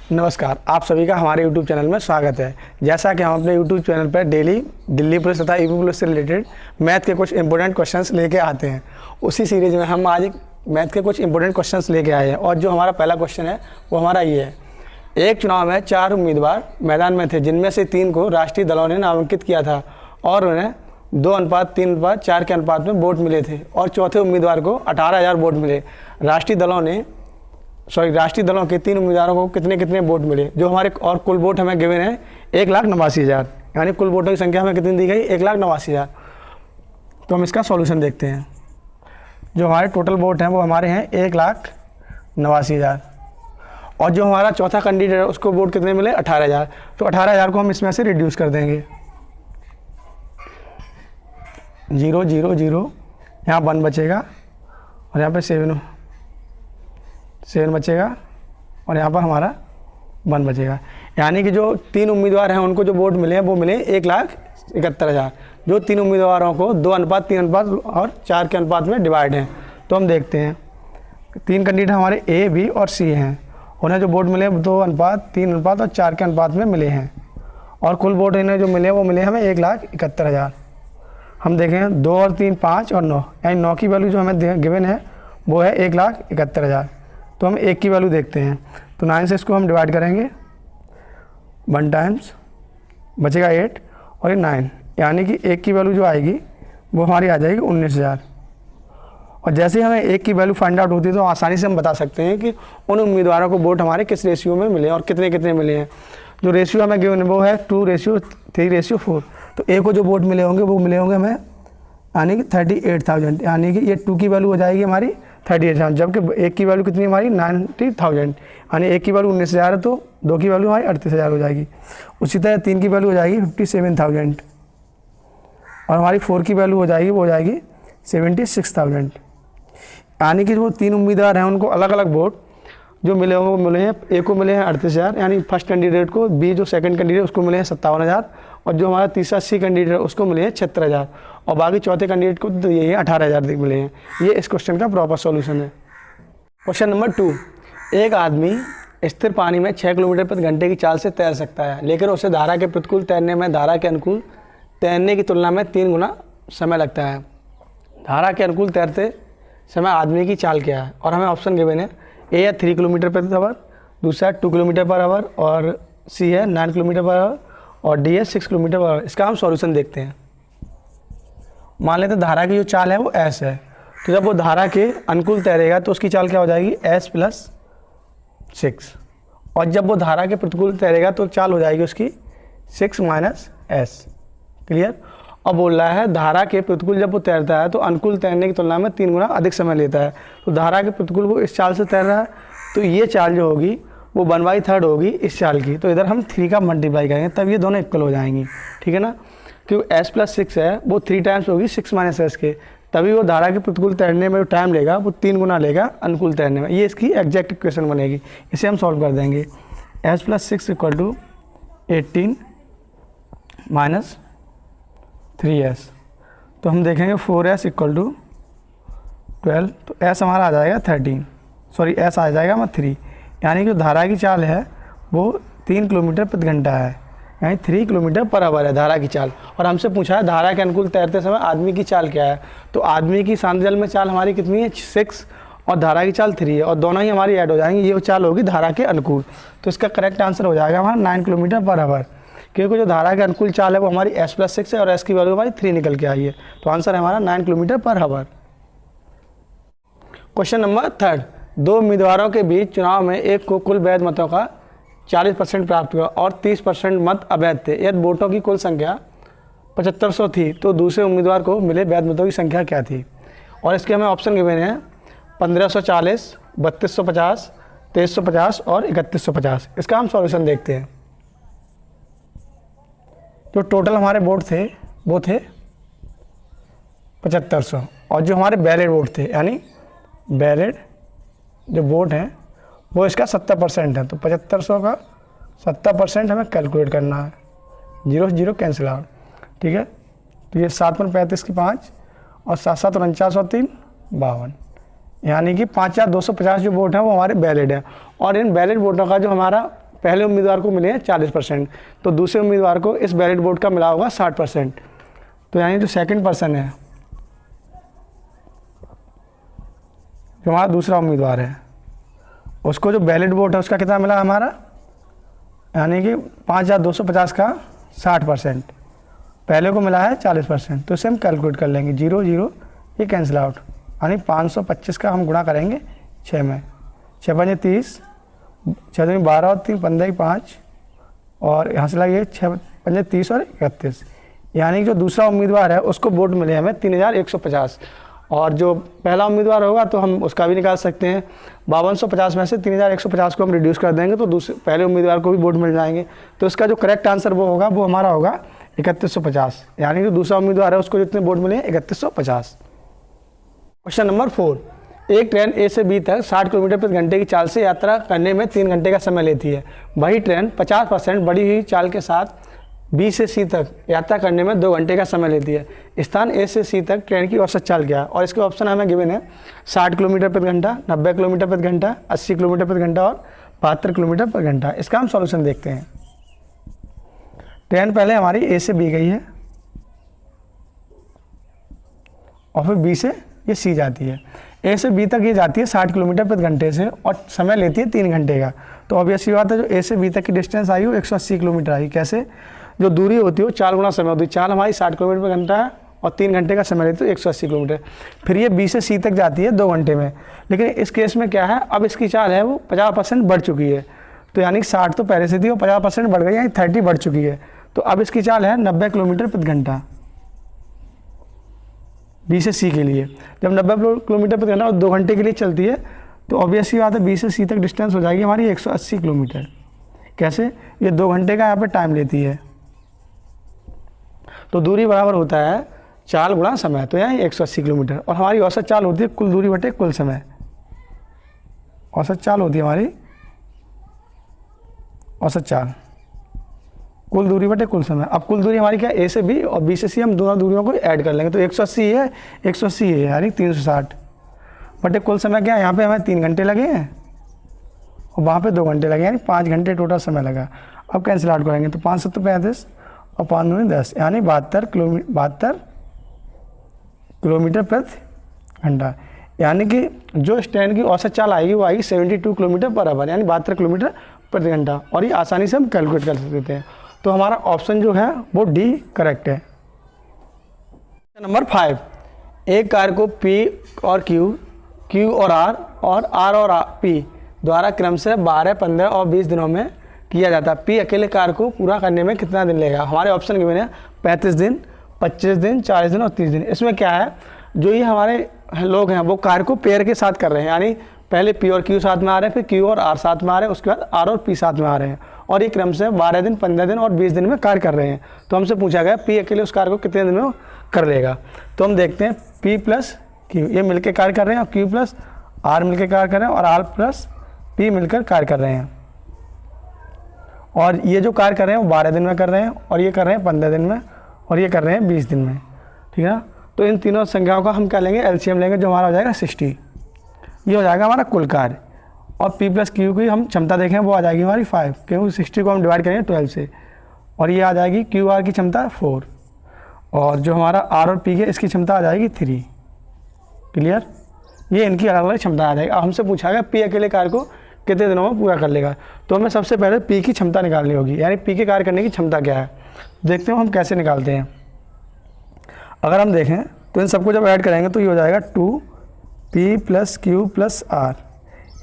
नमस्कार, आप सभी का हमारे YouTube चैनल में स्वागत है। जैसा कि हम अपने YouTube चैनल पर डेली दिल्ली पुलिस तथा यूपी पुलिस से रिलेटेड मैथ के कुछ इंपॉर्टेंट क्वेश्चंस लेके आते हैं, उसी सीरीज़ में हम आज मैथ के कुछ इंपॉर्टेंट क्वेश्चंस लेके आए हैं। और जो हमारा पहला क्वेश्चन है वो हमारा ये है। एक चुनाव में 4 उम्मीदवार मैदान में थे, जिनमें से 3 को राष्ट्रीय दलों ने नामांकित किया था और उन्हें 2:3:4 के अनुपात में वोट मिले थे, और चौथे उम्मीदवार को 18,000 वोट मिले। राष्ट्रीय दलों के 3 उम्मीदवारों को कितने कितने वोट मिले, जो हमारे और कुल वोट हमें गिवन है 1,89,000, यानी कुल वोटों की संख्या हमें कितनी दी गई 1,89,000। तो हम इसका सॉल्यूशन देखते हैं। जो हमारे टोटल वोट हैं वो हमारे हैं 1,89,000, और जो हमारा चौथा कैंडिडेट है उसको वोट कितने मिले 18,000। तो 18,000 को हम इसमें से रिड्यूस कर देंगे। 0 0 0, यहाँ 1 बचेगा और यहाँ पे 7 बचेगा और यहाँ पर हमारा 1 बचेगा। यानी कि जो 3 उम्मीदवार हैं उनको जो वोट मिले हैं वो मिले 1,71,000, जो 3 उम्मीदवारों को 2:3 और 4 के अनुपात में डिवाइड हैं। तो हम देखते हैं 3 कैंडिडेट हमारे ए, बी और सी हैं, उन्हें जो वोट मिले 2:3 और 4 के अनुपात में मिले हैं, और कुल वोट इन्हें जो मिले वो मिले हमें 1,71,000। हम देखें 2 और 3 5 और 9, यानी 9 की वैल्यू जो हमें गिवन है वो है 1,71,000। तो हम 1 की वैल्यू देखते हैं, तो 9 से इसको हम डिवाइड करेंगे, 1 टाइम्स बचेगा 8 और ये 9, यानी कि 1 की वैल्यू जो आएगी वो हमारी आ जाएगी 19,000। और जैसे ही हमें 1 की वैल्यू फाइंड आउट होती है तो आसानी से हम बता सकते हैं कि उन उम्मीदवारों को वोट हमारे किस रेशियो में मिले और कितने कितने मिले हैं। जो रेशियो हमें गिवन है वो है 2:3:4। तो ए को जो वोट मिले होंगे वो मिले होंगे हमें यानी कि 38,000, यानी कि ये 2 की वैल्यू हो जाएगी हमारी 38,000, जबकि 1 की वैल्यू कितनी हमारी 90,000, यानी 1 की वैल्यू 19,000 है तो 2 की वैल्यू हमारी 38,000 हो जाएगी। उसी तरह 3 की वैल्यू हो जाएगी 57,000 और हमारी 4 की वैल्यू हो जाएगी 76,000। यानी कि जो 3 उम्मीदवार हैं उनको अलग अलग वोट जो मिले होंगे वो मिले हैं। ए को मिले हैं 38,000, यानी फर्स्ट कैंडिडेट को, बी जो सेकंड कैंडिडेट उसको मिले हैं 57,000, और जो हमारा तीसरा सी कैंडिडेट उसको मिले हैं 76,000, और बाकी चौथे कैंडिडेट को तो ये 18,000 मिले हैं। ये इस क्वेश्चन का प्रॉपर सॉल्यूशन है। Question number 2। एक आदमी स्थिर पानी में 6 किलोमीटर प्रति घंटे की चाल से तैर सकता है, लेकिन उसे धारा के प्रतिकूल तैरने में धारा के अनुकूल तैरने की तुलना में 3 गुना समय लगता है। धारा के अनुकूल तैरते समय आदमी की चाल क्या है, और हमें ऑप्शन गिवन है। ए है 3 किलोमीटर प्रति आवर, दूसरा 2 किलोमीटर पर आवर, और सी है 9 किलोमीटर पर आवर, और डी है 6 किलोमीटर पर आवर। इसका हम सॉल्यूशन देखते हैं। मान लेते हैं धारा की जो चाल है वो एस है, तो जब वो धारा के अनुकूल तैरेगा तो उसकी चाल क्या हो जाएगी S+6, और जब वो धारा के प्रतिकूल तैरेगा तो चाल हो जाएगी उसकी 6 - S। क्लियर। अब बोल रहा है धारा के प्रतिकूल जब वो तैरता है तो अनुकूल तैरने की तुलना में 3 गुना अधिक समय लेता है। तो धारा के प्रतिकूल वो इस चाल से तैर रहा है, तो ये चाल जो होगी वो 1/3 होगी इस चाल की। तो इधर हम 3 का मल्टीप्लाई करेंगे तब ये दोनों इक्वल हो जाएंगी। ठीक है ना, क्योंकि S+6 है वो 3 टाइम्स होगी 6 - S के, तभी वो धारा के प्रतिकूल तैरने में जो टाइम लेगा वो 3 गुना लेगा अनुकूल तैरने में। ये इसकी एग्जैक्ट इक्वेशन बनेगी। इसे हम सॉल्व कर देंगे। S+6 = 18 - 3S। तो हम देखेंगे 4S = 12, तो S हमारा आ जाएगा 13, सॉरी S आ जाएगा हमारा 3, यानी कि धारा की चाल है वो 3 किलोमीटर प्रति घंटा है, यानी 3 किलोमीटर पर आवर है धारा की चाल। और हमसे पूछा है धारा के अनुकूल तैरते समय आदमी की चाल क्या है, तो आदमी की शांत जल में चाल हमारी कितनी है 6, और धारा की चाल 3 है, और दोनों ही हमारी ऐड हो जाएंगी। ये चाल होगी धारा के अनुकूल, तो इसका करेक्ट आंसर हो जाएगा हमारा 9 किलोमीटर पर आवर, क्योंकि जो धारा के अनुकूल चाल है वो हमारी S+6 है और S की वैल्यू हमारी 3 निकल के आई है। तो आंसर है हमारा 9 kilometre per hour. Question number 3। 2 उम्मीदवारों के बीच चुनाव में एक को कुल वैध मतों का 40% प्राप्त हुआ और 30% मत अवैध थे। यदि वोटों की कुल संख्या 7500 थी तो दूसरे उम्मीदवार को मिले वैध मतों की संख्या क्या थी। और इसके हमें ऑप्शन गिवन हैं 1540, 3250, 2350 और 3150। इसका हम सॉल्यूशन देखते हैं। जो टोटल हमारे वोट थे वो थे 7500, और जो हमारे वैलिड वोट थे यानी वैलिड जो वोट हैं वो इसका 70% है। तो 7500 का 70% हमें कैलकुलेट करना है। 0 से 0 कैंसिल आउट। ठीक है, तो ये 7 × 35 की 5 और 7 7 49 और 3 52, यानी कि 5250 जो वोट हैं वो हमारे वैलिड हैं। और इन वैलिड वोटों का जो हमारा पहले उम्मीदवार को मिले हैं 40%, तो दूसरे उम्मीदवार को इस बैलेट वोट का मिला होगा 60%। तो यानी जो सेकंड पर्सन है, जो हमारा दूसरा उम्मीदवार है, उसको जो बैलेट वोट है उसका कितना मिला हमारा, यानी कि 5250 का 60%, पहले को मिला है 40%। तो इसे हम कैलकुलेट कर लेंगे, 0 0 ये कैंसिल आउट, यानी 525 का हम गुणा करेंगे 6 में, 6 5 30, 6 2 12 और 3 15 5, और यहाँ से लगे 6 5 30 और 31, यानी कि जो दूसरा उम्मीदवार है उसको वोट मिले हमें 3150। और जो पहला उम्मीदवार होगा तो हम उसका भी निकाल सकते हैं, 5250 में से 3150 को हम रिड्यूस कर देंगे तो दूसरे पहले उम्मीदवार को भी वोट मिल जाएंगे। तो इसका जो करेक्ट आंसर वो होगा, वो हमारा होगा 3150, यानी कि दूसरा उम्मीदवार है उसको जितने वोट मिले 3150। क्वेश्चन नंबर 4, एक ट्रेन ए से बी तक 60 किलोमीटर प्रति घंटे की चाल से यात्रा करने में 3 घंटे का समय लेती है। वही ट्रेन 50% बढ़ी हुई चाल के साथ बी से सी तक यात्रा करने में 2 घंटे का समय लेती है। स्थान ए से सी तक ट्रेन की औसत चाल क्या है? और इसके ऑप्शन हमें गिवन है 60 किलोमीटर प्रति घंटा, 90 किलोमीटर प्रति घंटा, 80 किलोमीटर प्रति घंटा और 72 किलोमीटर प्रति घंटा। इसका हम सॉल्यूशन देखते हैं। ट्रेन पहले हमारी ए से बी गई है और फिर बी से ये सी जाती है। ए से बी तक ये जाती है 60 किलोमीटर प्रति घंटे से और समय लेती है 3 घंटे का। तो ऑब्वियसली बात है, जो ए से बी तक की डिस्टेंस आई वो 180 किलोमीटर आई। कैसे? जो दूरी होती है वो 4 गुना समय होती है। चाल हमारी 60 किलोमीटर प्रति घंटा है और 3 घंटे का समय लेती है 180 किलोमीटर। फिर ये बी से सी तक जाती है 2 घंटे में। लेकिन इस केस में क्या है, अब इसकी चाल है वो 50% बढ़ चुकी है। तो यानी 60 तो पहले से थी, वो 50% बढ़ गई, यानी 30 बढ़ चुकी है। तो अब इसकी चाल है 90 किलोमीटर प्रति घंटा बी से सी के लिए। जब 90 किलोमीटर प्रति घंटा और 2 घंटे के लिए चलती है तो ऑब्वियसली बात है बी से सी तक डिस्टेंस हो जाएगी हमारी 180 किलोमीटर। कैसे? ये 2 घंटे का यहाँ पे टाइम लेती है, तो दूरी बराबर होता है चाल गुणा समय। तो यहाँ 180 किलोमीटर और हमारी औसत चाल होती है कुल दूरी बटे कुल समय। औसत चाल होती है हमारी, औसत चाल कुल दूरी बटे कुल समय। अब कुल दूरी हमारी क्या है, ए से बी और बी से सी, हम दोनों दूरियों को ऐड कर लेंगे। तो 180 है, 180 है, यानी 360 बटे कुल समय क्या है, यहाँ पे हमें 3 घंटे लगे हैं और वहाँ पे 2 घंटे लगे, यानी 5 घंटे टोटल समय लगा। अब कैंसिल आउट करेंगे तो 5 7 35 और 5 9 10, यानी 72 किलोमीटर प्रति घंटा। यानी कि जो इस ट्रेन की औसत चाल आएगी वो आएगी 72 किलोमीटर पर आवर, यानी 72 किलोमीटर प्रति घंटा। और ये आसानी से हम कैलकुलेट कर सकते हैं। तो हमारा ऑप्शन जो है वो डी करेक्ट है। नंबर 5, एक कार को पी और क्यू और आर और पी द्वारा क्रम से 12, 15 और 20 दिनों में किया जाता है। पी अकेले कार को पूरा करने में कितना दिन लेगा? हमारे ऑप्शन गिवन है 35 दिन, 25 दिन, 40 दिन और 30 दिन। इसमें क्या है, जो ये हमारे लोग हैं वो कार को पेयर के साथ कर रहे हैं, यानी पहले पी और क्यू साथ में आ रहे हैं, फिर क्यू और आर साथ में आ रहे हैं, उसके बाद आर और पी साथ में आ रहे हैं, और ये क्रम से 12 दिन, 15 दिन और 20 दिन में कार्य कर रहे हैं। तो हमसे पूछा गया पी अकेले उस कार्य को कितने दिन में कर लेगा। तो हम देखते हैं पी प्लस क्यू ये मिलकर कार्य कर रहे हैं और क्यू प्लस आर मिलकर कार्य कर रहे हैं और आर प्लस पी मिलकर कार्य कर रहे हैं। और ये जो कार्य कर रहे हैं वो 12 दिन में कर रहे हैं और ये कर रहे हैं 15 दिन में और ये कर रहे हैं 20 दिन में। ठीक है ना? तो इन तीनों संख्याओं का हम क्या लेंगे, एलसीएम लेंगे, जो हमारा हो जाएगा 60। ये हो जाएगा हमारा कुल कार्य। और पी प्लस क्यू की हम क्षमता देखें वो आ जाएगी हमारी 5, क्योंकि 60 को हम डिवाइड करेंगे 12 से। और ये आ जाएगी क्यू आर की क्षमता 4 और जो हमारा आर और पी के इसकी क्षमता आ जाएगी 3। क्लियर? ये इनकी अलग अलग क्षमता आ जाएगी। अब हमसे पूछा गया पी अकेले कार्य को कितने दिनों में पूरा कर लेगा। तो हमें सबसे पहले पी की क्षमता निकालनी होगी, यानी पी के कार्य करने की क्षमता क्या है। देखते हो हम कैसे निकालते हैं। अगर हम देखें तो इन सबको जब ऐड करेंगे तो ये हो जाएगा 2p plus q plus are,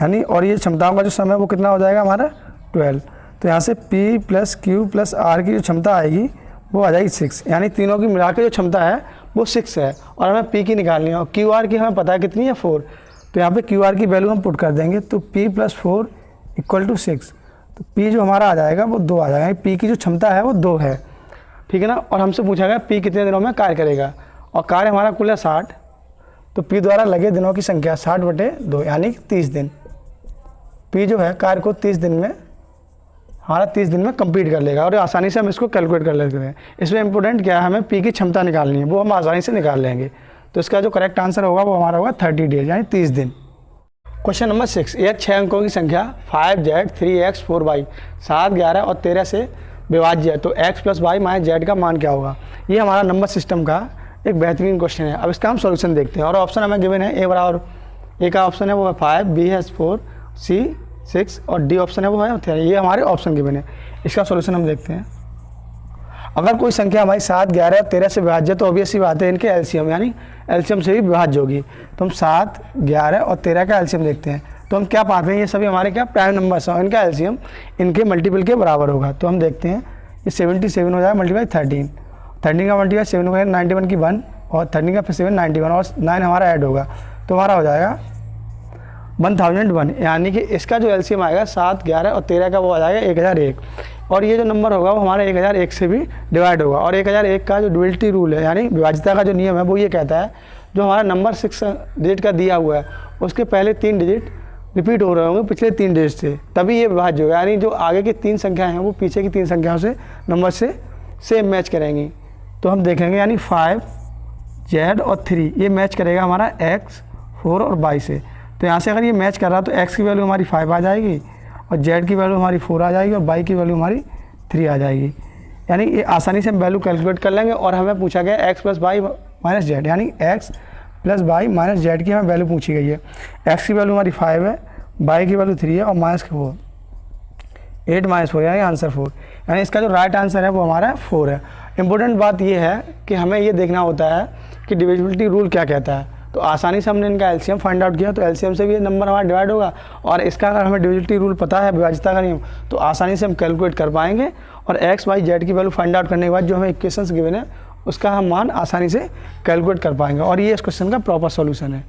यानी और ये क्षमताओं का जो समय वो कितना हो जाएगा हमारा 12। तो यहाँ से p plus q plus r की जो क्षमता आएगी वो आ जाएगी 6, यानी तीनों की मिला के जो क्षमता है वो 6 है। और हमें p की निकालनी है और क्यू आर की हमें पता है कितनी है 4। तो यहाँ पे क्यू आर की वैल्यू हम पुट कर देंगे तो p प्लस 4 इक्वल टू 6। तो p जो हमारा आ जाएगा वो 2 आ जाएगा, p की जो क्षमता है वो 2 है। ठीक है ना? और हमसे पूछा गया p कितने दिनों में कार्य करेगा और कार्य हमारा कुल है 60। तो p द्वारा लगे दिनों की संख्या 60 बटे 2, यानी 30 दिन। p जो है कार्य को 30 दिन में हमारा 30 दिन में कंप्लीट कर लेगा और आसानी से हम इसको कैलकुलेट कर लेते हैं। इसमें इंपॉर्टेंट क्या है, हमें p की क्षमता निकालनी है, वो हम आसानी से निकाल लेंगे। तो इसका जो करेक्ट आंसर होगा वो हमारा होगा 30 डेज, यानी 30 दिन। क्वेश्चन नंबर 6, एक 6 अंकों की संख्या 5z 3x 4y 7, 11 और 13 से विभाज्य है, तो x plus y minus z का मान क्या होगा। ये हमारा नंबर सिस्टम का एक बेहतरीन क्वेश्चन है। अब इसका हम सॉल्यूशन देखते हैं और ऑप्शन हमें गिवन है, ए का ऑप्शन है वो है 5, बी है 4, सी 6 और डी ऑप्शन है वो है 3। ये हमारे ऑप्शन गिवन है। इसका सॉल्यूशन हम देखते हैं। अगर कोई संख्या हमारी 7, 11 और 13 से विभाज्य तो ऑब्वियस सी बात है इनके एलसीएम, यानी एलसीएम से भी विभाज्य होगी। तो हम 7, 11 और 13 का एलसीएम देखते हैं, तो हम क्या पाते हैं, ये सभी हमारे क्या प्राइम नंबर्स हैं, इनका एलसीएम इनके मल्टीपल के बराबर होगा। तो हम देखते हैं ये 77 हो जाएगा मल्टीप्लाई 13 का मल्टीप्लाई 7 हो गया 91 की 1 और 13 का फिर 7 91 और 9 हमारा ऐड होगा, तो हमारा हो जाएगा 1001। यानी कि इसका जो एलसीएम आएगा 7, 11 और 13 का वो आ जाएगा 1001। और ये जो नंबर होगा वो हमारा 1001 से भी डिवाइड होगा। और 1001 का जो ड्यूअलिटी रूल है, यानी विभाज्यता का जो नियम है, वो ये कहता है जो हमारा नंबर 6 डिजिट का दिया हुआ है उसके पहले 3 डिजिट रिपीट हो रहे होंगे पिछले 3 डिजिट से, तभी ये विभाज्य होगा। यानी जो आगे की 3 संख्याएँ हैं वो पीछे की 3 संख्याओं से नंबर से सेम मैच करेंगी। तो हम देखेंगे यानी 5, Z और 3 ये मैच करेगा हमारा x, 4 और y से। तो यहाँ से अगर ये मैच कर रहा तो x की वैल्यू हमारी 5 आ जाएगी और z की वैल्यू हमारी 4 आ जाएगी और y की वैल्यू हमारी 3 आ जाएगी। यानी ये आसानी से हम वैल्यू कैलकुलेट कर लेंगे। और हमें पूछा गया x plus y minus z, यानी x plus y minus z की हमें वैल्यू पूछी गई है। x की वैल्यू हमारी 5 है, y की वैल्यू 3 है और माइनस 4, 8 माइनस 4 यानी आंसर 4। यानी इसका जो राइट आंसर है वो हमारा 4 है। इंपॉर्टेंट बात ये है कि हमें ये देखना होता है कि डिविजिबिलिटी रूल क्या कहता है। तो आसानी से हमने इनका एलसीएम फाइंड आउट किया, तो एलसीएम से भी ये नंबर हमारा डिवाइड होगा। और इसका अगर हमें डिविजिबिलिटी रूल पता है, विभाज्यता का नियम, तो आसानी से हम कैलकुलेट कर पाएंगे। और एक्स, वाई, जेड की वैल्यू फाइंड आउट करने के बाद जो हमें इक्वेशंस गिवन है उसका हम मान आसानी से कैलकुलेट कर पाएंगे। और ये इस क्वेश्चन का प्रॉपर सॉल्यूशन है।